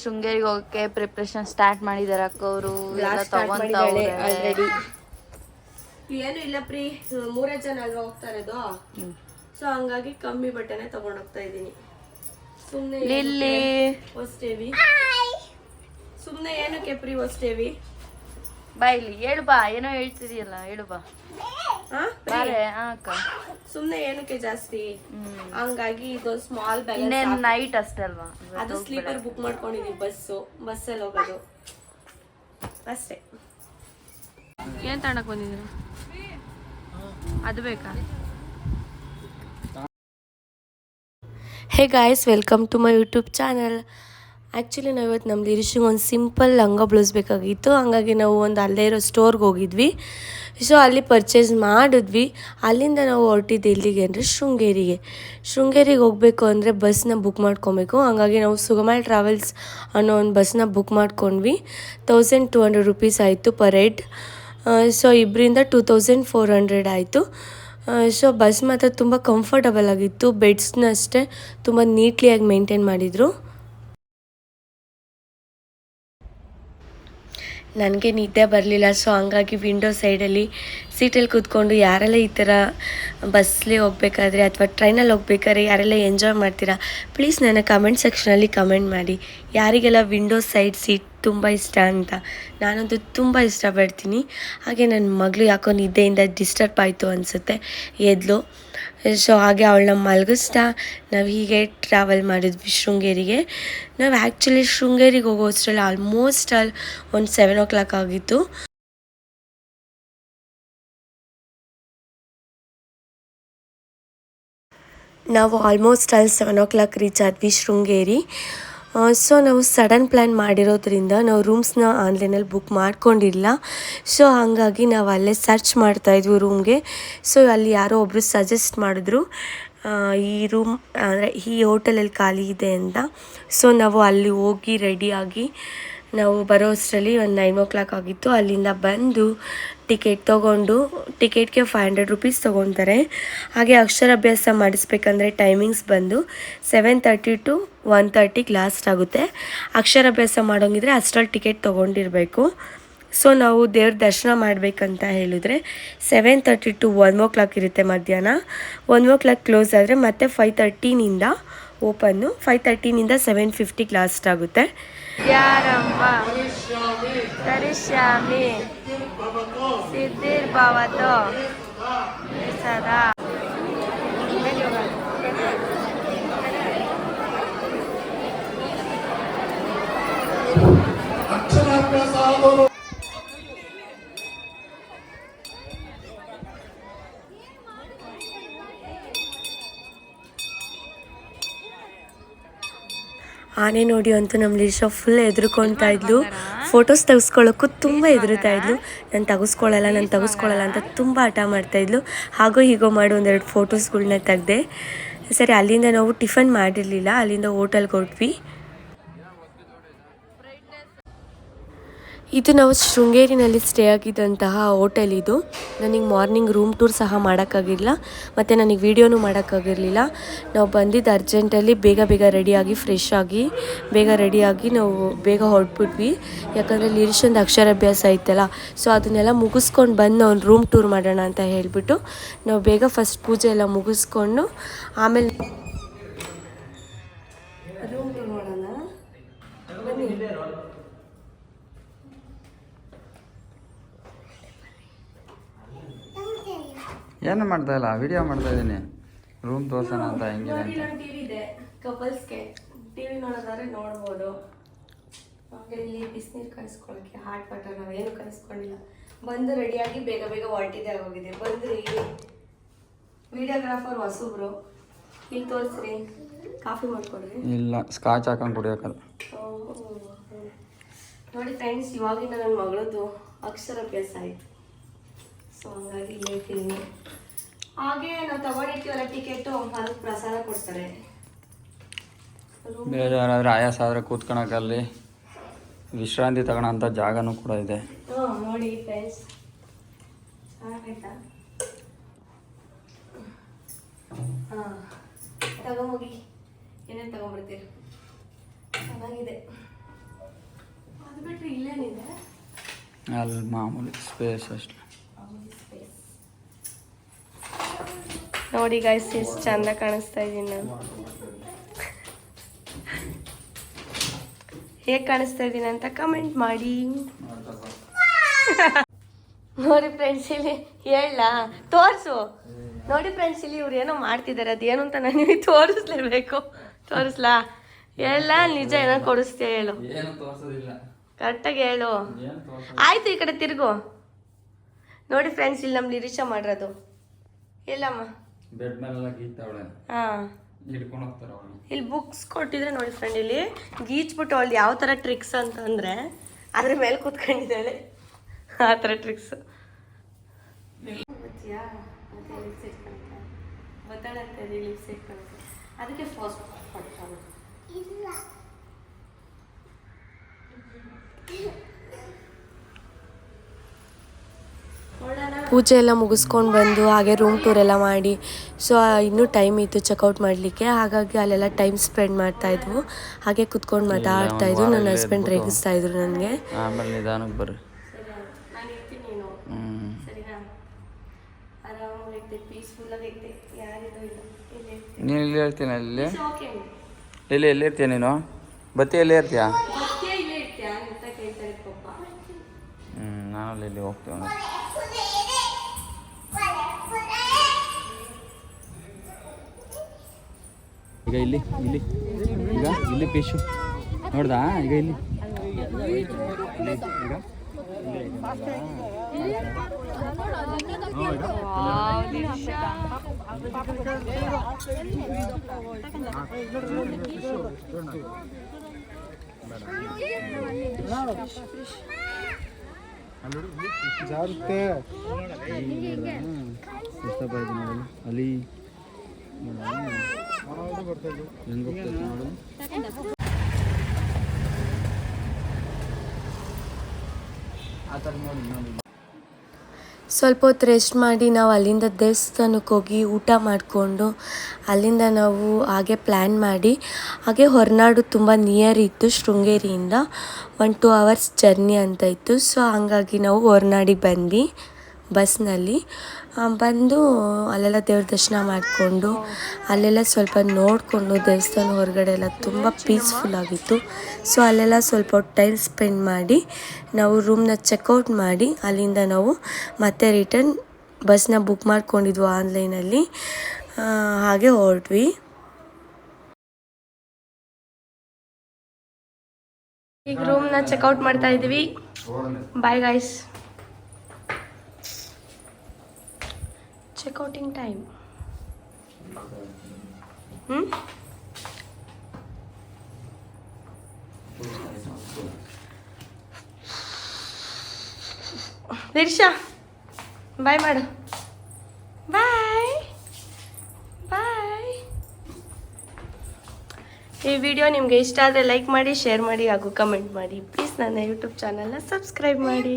ಶೃಂಗೇರಿಗೆ ಹೋಗಕ್ಕೆ preparation start ಮಾಡಿದಾರೆ ಅಕ್ಕ ಅವರು ಎಲ್ಲ ತಗೊಂಡಿದ್ದಾಳೆ ಆಲ್ರೆಡಿ. ಏನು ಇಲ್ಲ ಪ್ರೀ, 3 ಜನ ಅಲ್ವಾ ಹೋಗ್ತಾ ಇರೋದು, ಸೊ ಹಂಗಾಗಿ ಕಮ್ಮಿ ಬಟ್ಟೆನೆ ತಗೊಂಡೋಗ್ತಾ ಇದ್ದೀನಿ. ಸುಮ್ಮನೆ ಹೊಸ್ತೇವಿ, ಸುಮ್ಮನೆ ಏನಕ್ಕೆ ಪ್ರೀ ಹೊಸ್ತೇವಿ. ಬಾ ಇಲ್ಲಿ ಹೇಳು, ಬಾ ಏನೋ ಹೇಳ್ತಿದೀಯಲ್ಲ, ಹೇಳು ಬಾ. ಸುಮ್ನೆ ಏನಕ್ಕೆ ಜಾಸ್ತಿ, ಹಂಗಾಗಿ ಇದು ಸ್ಮಾಲ್ ಬ್ಯಾಗ್. ನೈಟ್ ಅಷ್ಟೇ ಅಲ್ವಾ, ಅದು ಸ್ಲೀಪರ್ ಬುಕ್ ಮಾಡ್ಕೊಂಡಿದೀವಿ, ಬಸ್ಸಲ್ಲಿ ಹೋಗೋದು ಅಷ್ಟೇ. ಏನ್ ತಗೊಂಡಕ್ ಬಂದಿದ್ದೀರಾ? ಅದು ಬೇಕಾ? Hey guys, welcome to my YouTube channel. Actually ನಾವು ಇವತ್ತು ನಮ್ಮ ಲಿರಿಷಿಗೆ ಒಂದು ಸಿಂಪಲ್ ಲಂಗ ಬ್ಲೌಸ್ ಬೇಕಾಗಿತ್ತು, ಹಂಗಾಗಿ ನಾವು ಒಂದು ಅಲ್ಲೇ ಇರೋ ಸ್ಟೋರ್ಗೆ ಹೋಗಿದ್ವಿ. ಸೊ ಅಲ್ಲಿ ಪರ್ಚೇಸ್ ಮಾಡಿದ್ವಿ. ಅಲ್ಲಿಂದ ನಾವು ಹೊರಟಿದ್ದು ಎಲ್ಲಿಗೆ ಅಂದರೆ ಶೃಂಗೇರಿಗೆ ಹೋಗಬೇಕು ಅಂದರೆ ಬಸ್ನ ಬುಕ್ ಮಾಡ್ಕೊಬೇಕು. ಹಂಗಾಗಿ ನಾವು ಸುಗಮಲ್ ಟ್ರಾವೆಲ್ಸ್ ಅನ್ನೋ ಒಂದು ಬಸ್ನ ಬುಕ್ ಮಾಡ್ಕೊಂಡ್ವಿ. 1200 ರುಪೀಸ್ ಆಯಿತು ಪರ್ ಹೆಡ್. ಸೊ ಇಬ್ಬರಿಂದ 2400 ಆಯಿತು. ಸೊ ಬಸ್ ಮಾತ್ರ ತುಂಬ ಕಂಫರ್ಟಬಲ್ ಆಗಿತ್ತು. ಬೆಡ್ಸ್ನ ಅಷ್ಟೇ ತುಂಬ ನೀಟ್ಲಿಯಾಗಿ ಮೇಂಟೈನ್ ಮಾಡಿದರು. ನನಗೆ ನಿದ್ದೆ ಬರಲಿಲ್ಲ, ಸೊ ಹಂಗಾಗಿ ವಿಂಡೋ ಸೈಡಲ್ಲಿ ಸೀಟಲ್ಲಿ ಕೂತ್ಕೊಂಡು ಯಾರೆಲ್ಲ ಈ ಥರ ಬಸ್ಲಿ ಹೋಗ್ಬೇಕಾದ್ರೆ ಅಥವಾ ಟ್ರೈನಲ್ಲಿ ಹೋಗ್ಬೇಕಾದ್ರೆ ಯಾರೆಲ್ಲ ಎಂಜಾಯ್ ಮಾಡ್ತೀರಾ, ಪ್ಲೀಸ್ ನನ್ನ ಕಮೆಂಟ್ ಸೆಕ್ಷನಲ್ಲಿ ಕಮೆಂಟ್ ಮಾಡಿ. ಯಾರಿಗೆಲ್ಲ ವಿಂಡೋ ಸೈಡ್ ಸೀಟ್ ತುಂಬ ಇಷ್ಟ ಅಂತ. ನಾನಂತೂ ತುಂಬ ಇಷ್ಟಪಡ್ತೀನಿ. ಹಾಗೆ ನನ್ನ ಮಗಳು ಯಾಕೋ ನಿದ್ದೆಯಿಂದ ಡಿಸ್ಟರ್ಬ್ ಆಯಿತು ಅನಿಸುತ್ತೆ, ಎದ್ಲು. ಸೊ ಹಾಗೆ ಅವಳನ್ನ ಮಲಗಿಸ್ತಾ ನಾವು ಹೀಗೆ ಟ್ರಾವೆಲ್ ಮಾಡಿದ್ವಿ ಶೃಂಗೇರಿಗೆ. ನಾವು ಆ್ಯಕ್ಚುಲಿ ಶೃಂಗೇರಿಗೆ ಹೋಗೋ ಅಷ್ಟರಲ್ಲಿ ಆಲ್ಮೋಸ್ಟ್ ಒಂದು 7 o'clock ಆಗಿತ್ತು. ನಾವು ಆಲ್ಮೋಸ್ಟ್ 7 o'clock ರೀಚ್ ಆದ್ವಿ ಶೃಂಗೇರಿ. ಸೊ ನಾವು ಸಡನ್ ಪ್ಲ್ಯಾನ್ ಮಾಡಿರೋದ್ರಿಂದ ನಾವು ರೂಮ್ಸ್ನ ಆನ್ಲೈನಲ್ಲಿ ಬುಕ್ ಮಾಡ್ಕೊಂಡಿಲ್ಲ. ಸೊ ಹಾಗಾಗಿ ನಾವು ಅಲ್ಲೇ ಸರ್ಚ್ ಮಾಡ್ತಾಯಿದ್ವಿ ರೂಮ್ಗೆ. ಸೊ ಅಲ್ಲಿ ಯಾರೋ ಒಬ್ಬರು ಸಜೆಸ್ಟ್ ಮಾಡಿದ್ರು ಈ ರೂಮ್ ಅಂದರೆ ಈ ಹೋಟೆಲಲ್ಲಿ ಖಾಲಿ ಇದೆ ಅಂತ. ಸೊ ನಾವು ಅಲ್ಲಿ ಹೋಗಿ ರೆಡಿಯಾಗಿ ನಾವು ಬರೋ ಅಷ್ಟರಲ್ಲಿ ಒಂದು 9 o'clock ಆಗಿತ್ತು. ಅಲ್ಲಿಂದ ಬಂದು ಟಿಕೆಟ್ ತೊಗೊಂಡು, ಟಿಕೆಟ್ಗೆ 500 ರುಪೀಸ್ ತೊಗೊತಾರೆ. ಹಾಗೆ ಅಕ್ಷರಾಭ್ಯಾಸ ಮಾಡಿಸ್ಬೇಕಂದ್ರೆ ಟೈಮಿಂಗ್ಸ್ ಬಂದು 7:30 to 1:30 ಲಾಸ್ಟ್ ಆಗುತ್ತೆ. ಅಕ್ಷರಾಭ್ಯಾಸ ಮಾಡೋಂಗಿದ್ರೆ ಅಷ್ಟರಲ್ಲಿ ಟಿಕೆಟ್ ತೊಗೊಂಡಿರಬೇಕು. ಸೊ ನಾವು ದೇವ್ರ ದರ್ಶನ ಮಾಡಬೇಕಂತ ಹೇಳಿದ್ರೆ 7:30 to 1 o'clock ಇರುತ್ತೆ ಮಧ್ಯಾಹ್ನ. 1 o'clock ಕ್ಲೋಸ್ ಆದರೆ ಮತ್ತೆ 5:30ನಿಂದ ಓಪನ್ನು. 5:30ನಿಂದ 7:50 ಲಾಸ್ಟ್ ಆಗುತ್ತೆ. ಯಾರಮ್ಮ ತರಿಶ್ಯಾಮಿ ಸಿದ್ಧಿರ್ಭವತು ಸದಾ. ಆನೆ ನೋಡಿ ಅಂತೂ ನಮ್ಮ ಲಿರಿಷಾ ಫುಲ್ ಹೆದರ್ಕೊಳ್ತಾ ಇದ್ಲು. ಫೋಟೋಸ್ ತೆಗೆಸ್ಕೊಳ್ಳೋಕ್ಕೂ ತುಂಬ ಹೆದರ್ತಾ ಇದ್ಲು. ನಾನು ತೆಗೆಸ್ಕೊಳ್ಳಲ್ಲ ಅಂತ ತುಂಬ ಹಠ ಮಾಡ್ತಾಯಿದ್ಲು. ಹಾಗೋ ಹೀಗೋ ಮಾಡಿ ಒಂದೆರಡು ಫೋಟೋಸ್ಗಳ್ನ ತೆಗೆದೆ. ಸರಿ, ಅಲ್ಲಿಂದ ನಾವು ಟಿಫನ್ ಮಾಡಿರಲಿಲ್ಲ, ಅಲ್ಲಿಂದ ಹೋಟೆಲ್ಗೆ ಹೊರಟ್ವಿ. ಇದು ನಾವು ಶೃಂಗೇರಿನಲ್ಲಿ ಸ್ಟೇ ಆಗಿದ್ದಂತಹ ಹೋಟೆಲ್ ಇದು. ನನಗೆ ಮಾರ್ನಿಂಗ್ ರೂಮ್ ಟೂರ್ ಸಹ ಮಾಡೋಕ್ಕಾಗಿರಲಿಲ್ಲ, ಮತ್ತು ನನಗೆ ವೀಡಿಯೋನೂ ಮಾಡೋಕ್ಕಾಗಿರಲಿಲ್ಲ. ನಾವು ಬಂದಿದ್ದು ಅರ್ಜೆಂಟಲ್ಲಿ ಬೇಗ ರೆಡಿಯಾಗಿ ಫ್ರೆಶ್ ಆಗಿ ನಾವು ಬೇಗ ಹೊರಟ್ಬಿಟ್ವಿ. ಯಾಕಂದರೆ ಲಿರಿಷಂದು ಅಕ್ಷರಾಭ್ಯಾಸ ಐತಲ್ಲ, ಸೊ ಅದನ್ನೆಲ್ಲ ಮುಗಿಸ್ಕೊಂಡು ಬಂದು ಅವ್ನು ರೂಮ್ ಟೂರ್ ಮಾಡೋಣ ಅಂತ ಹೇಳಿಬಿಟ್ಟು ನಾವು ಬೇಗ ಫಸ್ಟ್ ಪೂಜೆ ಎಲ್ಲ ಮುಗಿಸ್ಕೊಂಡು ಆಮೇಲೆ ರೂಮ್ ಟೂರ್ ಮಾಡೋಣ ಬನ್ನಿ. ಏನು ಮಾಡ್ತಾ ಇಲ್ಲ, ವಿಡಿಯೋ ಮಾಡ್ತಾ ಇದ್ದೀನಿ. ರೂಮ್ ತೋರ್ಸೋಣ ಅಂತ ಹೆಂಗಿದೆ ಅಂತ. ಟಿವಿ ಇದೆ ಕಪಲ್ಸ್ಗೆ, ಟಿವಿ ನೋಡೋದಾದ್ರೆ ನೋಡ್ಬೋದು. ಹಾಗೆ ಇಲ್ಲಿ ಬಿಸಿನೀರು ಕಾಯಿಸ್ಕೊಳ್ಳೋಕ್ಕೆ ಹಾಟ್ ವಾಟರ್ ನಾವೇನು ಕಾಯಿಸ್ಕೊಂಡಿಲ್ಲ. ಬಂದು ರೆಡಿಯಾಗಿ ಬೇಗ ಹೊರಟಿದೆ ಆಗೋಗಿದೆ. ಬಂದ್ರಿ ವಿಡಿಯೋಗ್ರಾಫರ್ ಹೊಸಬ್ರು, ಇಲ್ಲಿ ತೋರಿಸ್ರಿ, ಕಾಫಿ ಮಾಡ್ಕೊಡ್ರಿ. ಇಲ್ಲ, ಸ್ಕಾಚ್ ಹಾಕೊಂಡು ಕುಡಿಯೋಕ್ಕಲ್ಲ. ನೋಡಿ ಫ್ರೆಂಡ್ಸ್, ಇವಾಗಿನ ನನ್ನ ಮಗಳದ್ದು ಅಕ್ಷರಾಭ್ಯಾಸ ಆಯಿತು. ಸೊ ಹಂಗಾಗಿ ಇಲ್ಲೇ ಇರ್ತೀನಿ. ಹಾಗೆ ನಾವು ತಗೊಂಡಿರ್ತೀವಲ್ಲ ಟಿಕೆಟು, ಅದಕ್ಕೆ ಪ್ರಸಾದ ಕೊಡ್ತಾರೆ. ಬೇರೆ ಯಾರಾದರೂ ಆಯಾಸ ಆದರೆ ಕೂತ್ಕೊಳಕ್ಕಲ್ಲಿ ವಿಶ್ರಾಂತಿ ತಗೊಳ್ಳೋಂಥ ಜಾಗನೂ ಕೂಡ ಇದೆ. ನೋಡಿ ಫ್ರೆಂಡ್ಸ್, ಚೆನ್ನಾಗೈತಾ? ತಗೊಂಬೋಗಿ ಏನೇನು ತಗೊಂಡ್ಬಿಡ್ತೀರಿ, ಚೆನ್ನಾಗಿದೆ. ಅಲ್ಲಿ ಮಾಮೂಲಿ ಸ್ಪೇಸ್ ಅಷ್ಟೆ. ನೋಡಿ ಗೈಸ್ ಎಷ್ಟು ಚಂದ ಕಾಣಿಸ್ತಾ ಇದ್ದೀನಿ ನಾನು. ಹೇಗೆ ಕಾಣಿಸ್ತಾ ಇದ್ದೀನಿ ಅಂತ ಕಮೆಂಟ್ ಮಾಡಿ. ನೋಡಿ ಫ್ರೆಂಡ್ಸ್ ಇಲ್ಲಿ ಹೇಳ ತೋರಿಸು. ನೋಡಿ ಫ್ರೆಂಡ್ಸ್ ಇಲ್ಲಿ ಇವ್ರು ಏನೋ ಮಾಡ್ತಿದ್ದಾರೆ, ಅದೇನು ಅಂತ ನಾನು ನಿಮಗೆ ತೋರಿಸ್ಲೇಬೇಕು. ತೋರಿಸ್ಲಾ? ಹೇಳ ನಿಜ ಏನೋ ಕೊಡಿಸ್ತೀಯ ಹೇಳು, ಕರೆಕ್ಟಾಗಿ ಹೇಳು. ಆಯ್ತು ಈ ಕಡೆ ತಿರುಗು. ನೋಡಿ ಫ್ರೆಂಡ್ಸ್ ಇಲ್ಲಿ ನಮ್ಮ ನಿರೀಕ್ಷೆ ಮಾಡಿರೋದು ಎಲ್ಲಮ್ಮ ಬೆಡ್ ಮೇಲೆಲ್ಲ ಗೀತಾವಳೆ. ಹಾಂ ಹಿಡ್ಕೊಂಡು ಹೋಗ್ತಾರೆ ಅವಳು. ಇಲ್ಲಿ ಬುಕ್ಸ್ ಕೊಟ್ಟಿದ್ರೆ ನೋಡಿ ಫ್ರೆಂಡ್, ಇಲ್ಲಿ ಗೀಚ್ಬಿಟ್ಟು ಅವಳು ಯಾವ ಥರ ಟ್ರಿಕ್ಸ್ ಅಂತಂದರೆ ಅದ್ರ ಮೇಲೆ ಕೂತ್ಕೊಂಡಿದ್ದಾಳೆ, ಆ ಥರ ಟ್ರಿಕ್ಸ್. ಅದಕ್ಕೆ ಪೂಜೆ ಎಲ್ಲ ಮುಗಿಸ್ಕೊಂಡು ಬಂದು ಹಾಗೆ ರೂಮ್ ಟೂರ್ ಎಲ್ಲ ಮಾಡಿ, ಸೊ ಇನ್ನೂ ಟೈಮ್ ಇತ್ತು ಚೆಕ್ಔಟ್ ಮಾಡಲಿಕ್ಕೆ. ಹಾಗಾಗಿ ಅಲ್ಲೆಲ್ಲ ಟೈಮ್ ಸ್ಪೆಂಡ್ ಮಾಡ್ತಾಯಿದ್ವು. ಹಾಗೆ ಕುತ್ಕೊಂಡು ಮಾತಾಡ್ತಾಯಿದ್ವು. ನನ್ನ ಹಸ್ಬೆಂಡ್ ರೇಗಿಸ್ತಾ ಇದ್ರು ನನಗೆ. ಆಮೇಲೆ ನಿಧಾನಕ್ಕೆ ಬರ್ರಿ. ನೀನು ಇಲ್ಲಿ ಹೇಳ್ತೀನಿ ಅಲ್ಲಿ ಎಲ್ಲಿ ಇರ್ತೀಯ ನೀನು? ಬತ್ತಿ ಎಲ್ಲಿ ಇರ್ತೀಯ? ನಾನು ಇಲ್ಲಿ ಹೋಗ್ತೀವಿ. ಈಗ ಇಲ್ಲಿ ಪೀಶು ನೋಡ್ದಾ? ಈಗ ಇಲ್ಲಿ ಅಲ್ಲಿ ಸ್ವಲ್ಪ ಹೊತ್ತು ರೆಸ್ಟ್ ಮಾಡಿ ನಾವು ಅಲ್ಲಿಂದ ದೇವಸ್ಥಾನಕ್ಕೆ ಹೋಗಿ ಊಟ ಮಾಡಿಕೊಂಡು ಅಲ್ಲಿಂದ ನಾವು ಹಾಗೆ ಪ್ಲ್ಯಾನ್ ಮಾಡಿ ಹಾಗೆ ಹೊರನಾಡು ತುಂಬ ನಿಯರ್ ಇತ್ತು, ಶೃಂಗೇರಿಯಿಂದ 1-2 hours ಜರ್ನಿ ಅಂತ ಇತ್ತು. ಸೊ ಹಾಗಾಗಿ ನಾವು ಹೊರನಾಡಿಗೆ ಬಂದ್ವಿ ಬಸ್ನಲ್ಲಿ. ಬಂದು ಅಲ್ಲೆಲ್ಲ ದೇವ್ರ ದರ್ಶನ ಮಾಡಿಕೊಂಡು ಅಲ್ಲೆಲ್ಲ ಸ್ವಲ್ಪ ನೋಡಿಕೊಂಡು ದೇವಸ್ಥಾನ ಹೊರಗಡೆ ಎಲ್ಲ ತುಂಬ ಪೀಸ್ಫುಲ್ ಆಗಿತ್ತು. ಸೊ ಅಲ್ಲೆಲ್ಲ ಸ್ವಲ್ಪ ಹೊತ್ತು ಟೈಮ್ ಸ್ಪೆಂಡ್ ಮಾಡಿ ನಾವು ರೂಮ್ನ ಚೆಕ್ಔಟ್ ಮಾಡಿ ಅಲ್ಲಿಂದ ನಾವು ಮತ್ತೆ ರಿಟರ್ನ್ ಬಸ್ನ ಬುಕ್ ಮಾಡ್ಕೊಂಡಿದ್ವು ಆನ್ಲೈನಲ್ಲಿ. ಹಾಗೆ ಹೊರಟ್ವಿ. ಈಗ ರೂಮ್ನ ಚೆಕ್ಔಟ್ ಮಾಡ್ತಾ ಇದ್ದೀವಿ. Bye guys. ಚೆಕ್ಔಟಿಂಗ್ ಟೈಮ್. ದಿರ್ಷಾ ಬಾಯ್ ಮಾಡು. ಬಾಯ್ ಬಾಯ್. ಈ ವಿಡಿಯೋ ನಿಮಗೆ ಇಷ್ಟ ಆದರೆ ಲೈಕ್ ಮಾಡಿ, ಶೇರ್ ಮಾಡಿ ಹಾಗೂ ಕಮೆಂಟ್ ಮಾಡಿ. ಪ್ಲೀಸ್ ನನ್ನ ಯೂಟ್ಯೂಬ್ ಚಾನಲ್ನ ಸಬ್ಸ್ಕ್ರೈಬ್ ಮಾಡಿ.